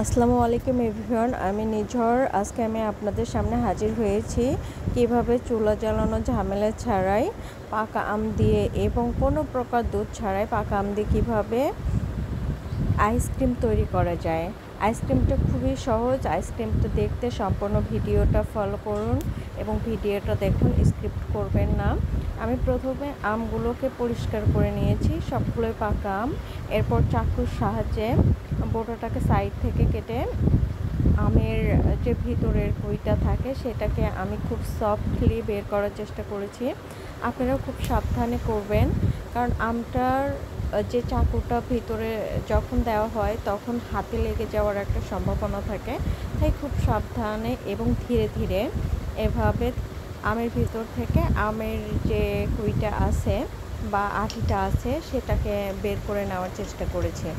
আসসালামু আলাইকুম এভরিওয়ান, আমি নিঝর। আজকে আমি আপনাদের সামনে হাজির হয়েছি কিভাবে চুলা জ্বালানো ঝামেলা ছাড়াই পাকা আম দিয়ে এবং কোনো প্রকার দুধ ছাড়াই পাকা আম দিয়ে কীভাবে আইসক্রিম তৈরি করা যায়। আইসক্রিমটা খুবই সহজ। আইসক্রিমটা দেখতে সম্পূর্ণ ভিডিওটা ফলো করুন এবং ভিডিওটা দেখুন, স্কিপ করবেন না। আমি প্রথমে আমগুলোকে পরিষ্কার করে নিয়েছি, সবগুলোই পাকা আম। এরপর চাকুর সাহায্যে বোটাটাকে সাইড থেকে কেটে আমের যে ভিতরের কুইটা থাকে সেটাকে আমি খুব সফটলি বের করার চেষ্টা করেছি। আপনারাও খুব সাবধানে করবেন, কারণ আমটার যে চাকুটা ভিতরে যখন দেওয়া হয় তখন হাতে লেগে যাওয়ার একটা সম্ভাবনা থাকে। তাই খুব সাবধানে এবং ধীরে ধীরে এভাবে আমের ভিতর থেকে আমের যে কুইটা আছে বা আটিটা আছে সেটাকে বের করে নেওয়ার চেষ্টা করেছি।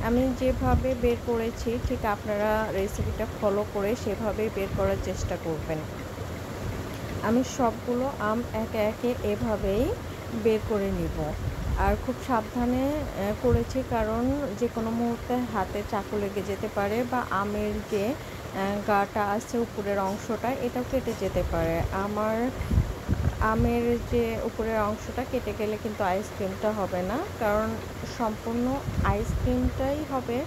আমি যেভাবে বের করেছি ঠিক আপনারা রেসিপিটা ফলো করে সেভাবেই বের করার চেষ্টা করবেন। আমি সবগুলো আম একে একে এভাবেই বের করে নিব, আর খুব সাবধানে করেছি, কারণ যে কোনো মুহূর্তে হাতে চাকু লেগে যেতে পারে বা আমের যে গাটা আছে উপরের অংশটা এটাও কেটে যেতে পারে। আমের যে উপরের অংশটা কেটে গেলে কিন্তু আইসক্রিমটা হবে না, কারণ সম্পূর্ণ আইসক্রিমটাই হবে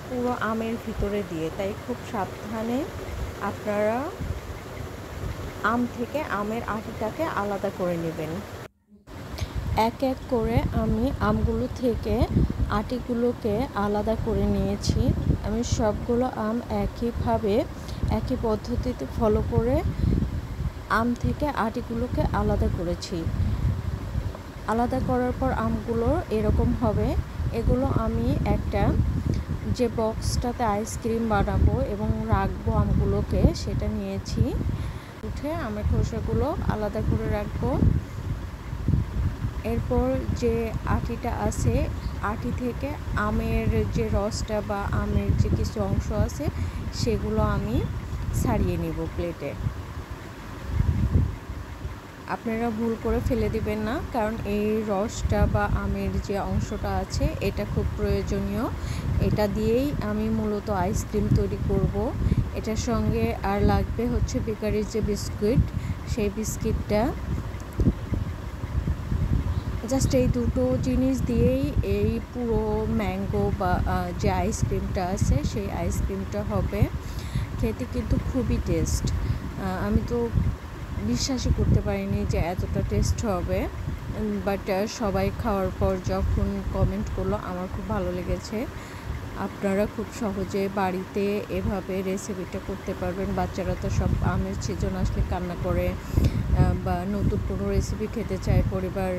পুরো আমের ভিতরে দিয়ে। তাই খুব সাবধানে আপনারা আম থেকে আমের আটিটাকে আলাদা করে নেবেন। এক এক করে আমি আমগুলো থেকে আটিগুলোকে আলাদা করে নিয়েছি। আমি সবগুলো আম একইভাবে একই পদ্ধতিতে ফলো করে আম থেকে আটিগুলোকে আলাদা করেছি। আলাদা করার পর আমগুলো এরকম হবে। এগুলো আমি একটা যে বক্সটাতে আইসক্রিম বানাবো এবং রাখবো আমগুলোকে, সেটা নিয়েছি। উঠে আমের খোসাগুলো আলাদা করে রাখবো। এরপর যে আটিটা আছে, আটি থেকে আমের যে রসটা বা আমের যে কিছু অংশ আছে সেগুলো আমি ছাড়িয়ে নিব প্লেটে। আপনারা ভুল করে ফেলে দিবেন না, কারণ এই রসটা বা আমের যে অংশটা আছে এটা খুব প্রয়োজনীয়। এটা দিয়েই আমি মূলত আইসক্রিম তৈরি করব। এটার সঙ্গে আর লাগবে হচ্ছে বেকারির যে বিস্কুট, সেই বিস্কিটটা। জাস্ট এই দুটো জিনিস দিয়েই এই পুরো ম্যাঙ্গো বা যে আইসক্রিমটা আছে সেই আইসক্রিমটা হবে। খেতে কিন্তু খুবই টেস্ট। আমি তো বিশ্বাসই করতে পারিনি যে এতটা টেস্ট হবে, বাট সবাই খাওয়ার পর যখন কমেন্ট করলো আমার খুব ভালো লেগেছে। আপনারা খুব সহজে বাড়িতে এভাবে রেসিপিটা করতে পারবেন। বাচ্চারা তো সব আমের সিজন আসলে কান্না করে বা নতুন কোনো রেসিপি খেতে চায় পরিবার,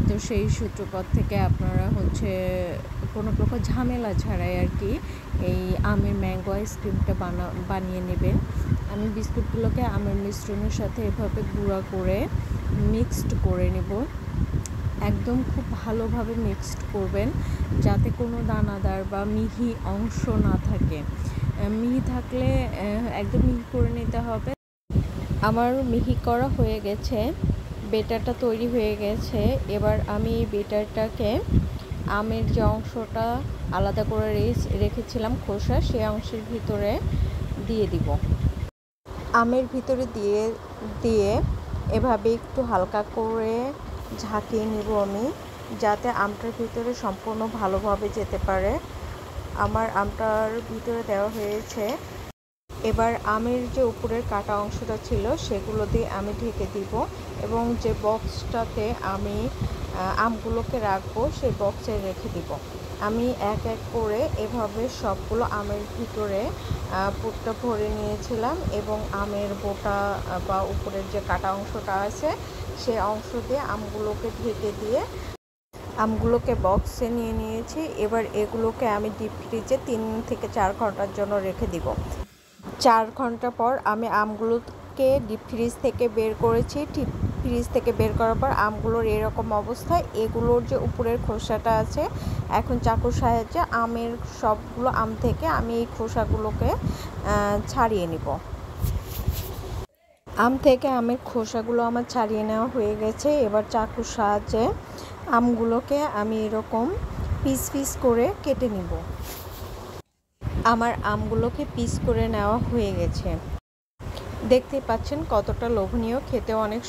তো সেই সূত্রপাত থেকে আপনারা হচ্ছে কোনো প্রকার ঝামেলা ছাড়াই আর কি এই আমের ম্যাঙ্গো আইসক্রিমটা বানিয়ে নেবেন। আমি বিস্কুটগুলোকে আমের মিশ্রণের সাথে এভাবে গুঁড়া করে মিক্সড করে নেব। একদম খুব ভালোভাবে মিক্সড করবেন যাতে কোনো দানাদার বা মিহি অংশ না থাকে। মিহি থাকলে একদম মিহি করে নিতে হবে। আমার মিহি করা হয়ে গেছে, বেটারটা তৈরি হয়ে গেছে। এবার আমি এই বেটারটাকে আমের যে অংশটা আলাদা করে রেখেছিলাম খোসা, সেই অংশের ভিতরে দিয়ে দিব। আমের ভিতরে দিয়ে এভাবে একটু হালকা করে ঝাঁকিয়ে নিব আমি, যাতে আমটার ভিতরে সম্পূর্ণ ভালোভাবে যেতে পারে। আমার আমটার ভিতরে দেওয়া হয়েছে। এবার আমের যে উপরের কাটা অংশটা ছিল সেগুলো দিয়ে আমি ঢেকে দিব এবং যে বক্সটাতে আমি আমগুলোকে রাখবো সেই বক্সে রেখে দিব। আমি এক এক করে এভাবে সবগুলো আমের ভিতরে পুরটা ভরে নিয়েছিলাম এবং আমের বোটা বা উপরের যে কাটা অংশটা আছে সেই অংশ দিয়ে আমগুলোকে ঢেকে দিয়ে আমগুলোকে বক্সে নিয়ে নিয়েছি। এবার এগুলোকে আমি ডিপ ফ্রিজে 3 থেকে 4 ঘন্টার জন্য রেখে দিব। 4 ঘন্টা পর আমি আমগুলোকে ডিপ ফ্রিজ থেকে বের করেছি। ডিপ ফ্রিজ থেকে বের করার পর আমগুলোর এরকম অবস্থায়। এগুলোর যে উপরের খোসাটা আছে, এখন চাকুর সাহায্যে আমের সবগুলো আম থেকে আমি এই খোসাগুলোকে ছাড়িয়ে নিব। আম থেকে আমের খোসাগুলো আমার ছাড়িয়ে নেওয়া হয়ে গেছে। এবার চাকুর সাহায্যে আমগুলোকে আমি এরকম পিস পিস করে কেটে নিব। আমার আমগুলোকে পিস করে নেওয়া হয়ে গেছে। দেখতেই পাচ্ছেন কতটা লোভনীয়, খেতেও অনেক